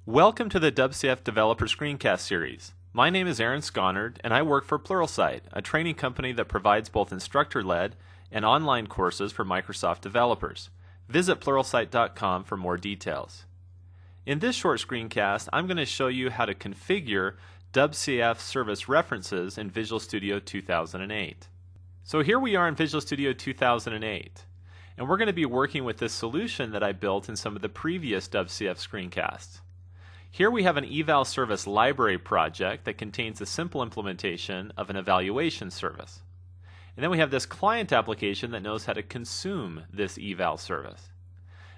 Welcome to the WCF Developer Screencast series. My name is Aaron Sconard, and I work for Pluralsight, a training company that provides both instructor-led and online courses for Microsoft developers. Visit pluralsight.com for more details. In this short screencast, I'm going to show you how to configure WCF service references in Visual Studio 2008. So here we are in Visual Studio 2008, and we're going to be working with this solution that I built in some of the previous WCF screencasts. Here we have an eval service library project that contains a simple implementation of an evaluation service. And then we have this client application that knows how to consume this eval service.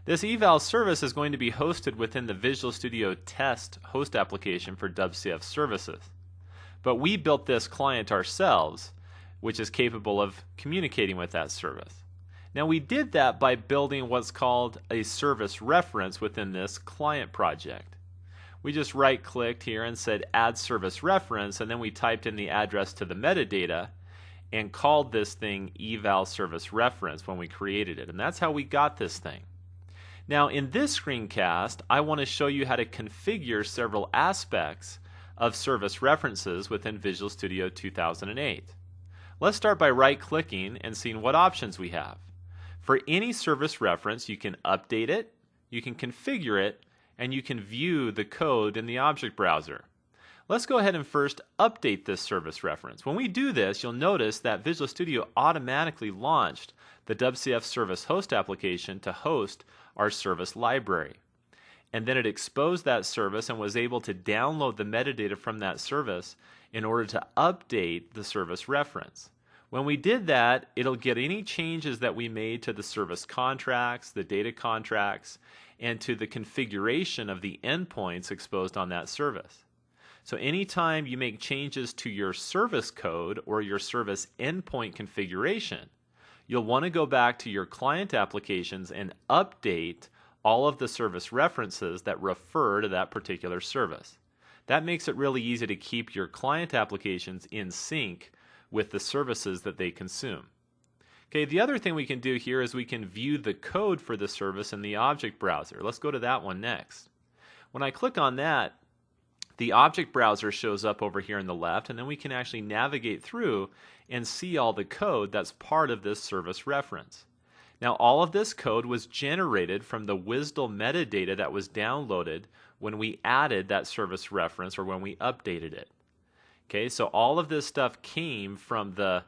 This eval service is going to be hosted within the Visual Studio Test host application for WCF services. But we built this client ourselves, which is capable of communicating with that service. Now we did that by building what's called a service reference within this client project. We just right-clicked here and said add service reference, and then we typed in the address to the metadata and called this thing eval service reference when we created it. And that's how we got this thing. Now in this screencast, I want to show you how to configure several aspects of service references within Visual Studio 2008. Let's start by right-clicking and seeing what options we have. For any service reference, you can update it, you can configure it, and you can view the code in the object browser. Let's go ahead and first update this service reference. When we do this, you'll notice that Visual Studio automatically launched the WCF Service Host application to host our service library. And then it exposed that service and was able to download the metadata from that service in order to update the service reference. When we did that, it'll get any changes that we made to the service contracts, the data contracts, and to the configuration of the endpoints exposed on that service. So anytime you make changes to your service code or your service endpoint configuration, you'll want to go back to your client applications and update all of the service references that refer to that particular service. That makes it really easy to keep your client applications in sync with the services that they consume. Okay, the other thing we can do here is we can view the code for the service in the object browser. Let's go to that one next. When I click on that, the object browser shows up over here on the left, and then we can actually navigate through and see all the code that's part of this service reference. Now all of this code was generated from the WSDL metadata that was downloaded when we added that service reference or when we updated it. Okay, so all of this stuff came from the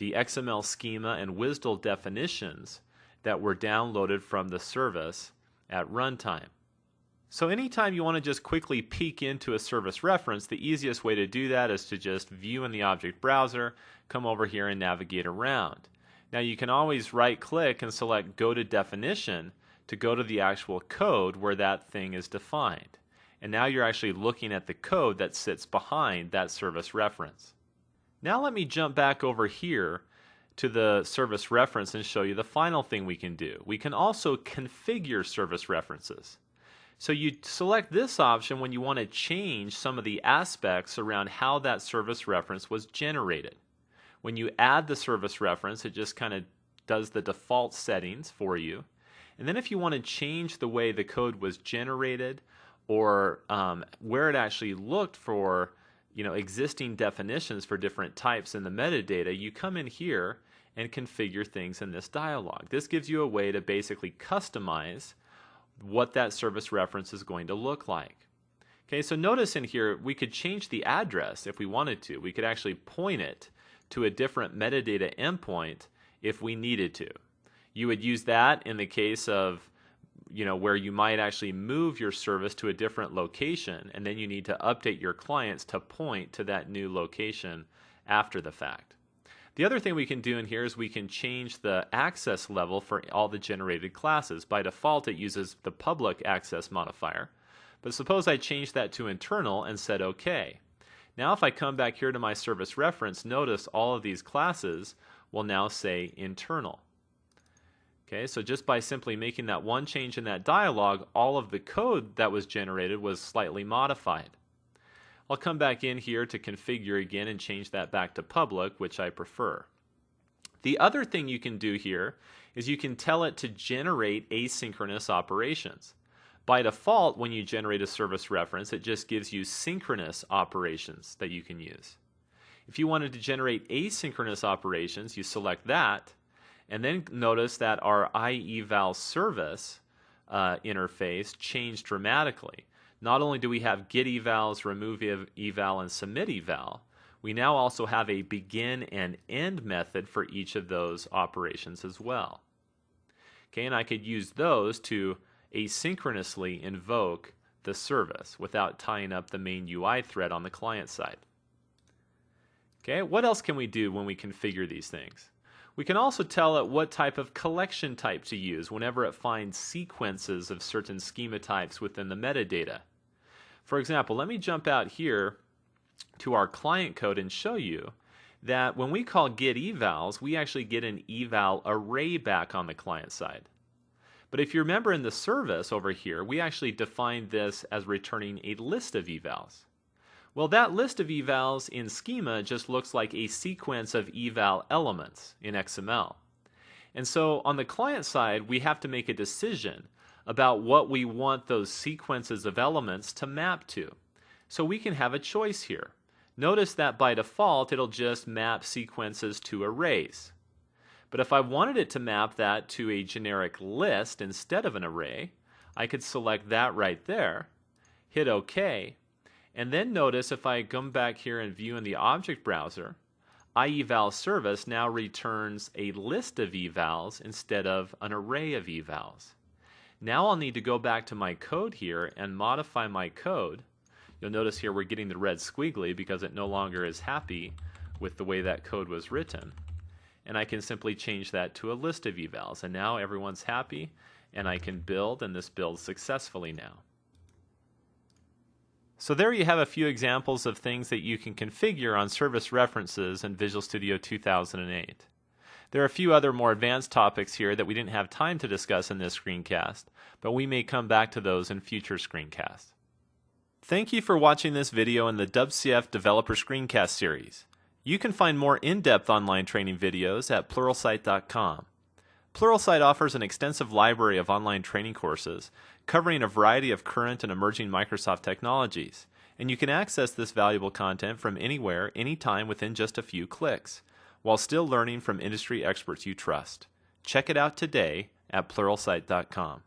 XML schema and WSDL definitions that were downloaded from the service at runtime. So anytime you want to just quickly peek into a service reference, the easiest way to do that is to just view in the object browser, come over here and navigate around. Now you can always right-click and select Go to Definition to go to the actual code where that thing is defined. And now you're actually looking at the code that sits behind that service reference. Now let me jump back over here to the service reference and show you the final thing we can do. We can also configure service references. So you select this option when you want to change some of the aspects around how that service reference was generated. When you add the service reference, it just kind of does the default settings for you. And then if you want to change the way the code was generated or where it actually looked for existing definitions for different types in the metadata, you come in here and configure things in this dialog. This gives you a way to basically customize what that service reference is going to look like. Okay, so notice in here we could change the address if we wanted to. We could actually point it to a different metadata endpoint if we needed to. You would use that in the case of where you might actually move your service to a different location, and then you need to update your clients to point to that new location after the fact. The other thing we can do in here is we can change the access level for all the generated classes. By default, it uses the public access modifier. But suppose I change that to internal and said OK. Now if I come back here to my service reference, notice all of these classes will now say internal. Okay, so just by simply making that one change in that dialog, all of the code that was generated was slightly modified. I'll come back in here to configure again and change that back to public, which I prefer. The other thing you can do here is you can tell it to generate asynchronous operations. By default, when you generate a service reference, it just gives you synchronous operations that you can use. If you wanted to generate asynchronous operations, you select that, and then notice that our iEval service interface changed dramatically. Not only do we have get evals, remove eval, and submit eval, we now also have a begin and end method for each of those operations as well. Okay, and I could use those to asynchronously invoke the service without tying up the main UI thread on the client side. Okay, what else can we do when we configure these things? We can also tell it what type of collection type to use whenever it finds sequences of certain schema types within the metadata. For example, let me jump out here to our client code and show you that when we call get evals, we actually get an eval array back on the client side. But if you remember in the service over here, we actually defined this as returning a list of evals. Well, that list of evals in schema just looks like a sequence of eval elements in XML. And so on the client side, we have to make a decision about what we want those sequences of elements to map to. So we can have a choice here. Notice that by default, it'll just map sequences to arrays. But if I wanted it to map that to a generic list instead of an array, I could select that right there, hit OK, and then notice if I come back here and view in the object browser, iEval service now returns a list of evals instead of an array of evals. Now I'll need to go back to my code here and modify my code. You'll notice here we're getting the red squiggly because it no longer is happy with the way that code was written. And I can simply change that to a list of evals. And now everyone's happy, and I can build, and this builds successfully now. So there you have a few examples of things that you can configure on service references in Visual Studio 2008. There are a few other more advanced topics here that we didn't have time to discuss in this screencast, but we may come back to those in future screencasts. Thank you for watching this video in the WCF Developer Screencast series. You can find more in-depth online training videos at Pluralsight.com. Pluralsight offers an extensive library of online training courses covering a variety of current and emerging Microsoft technologies, and you can access this valuable content from anywhere, anytime within just a few clicks, while still learning from industry experts you trust. Check it out today at Pluralsight.com.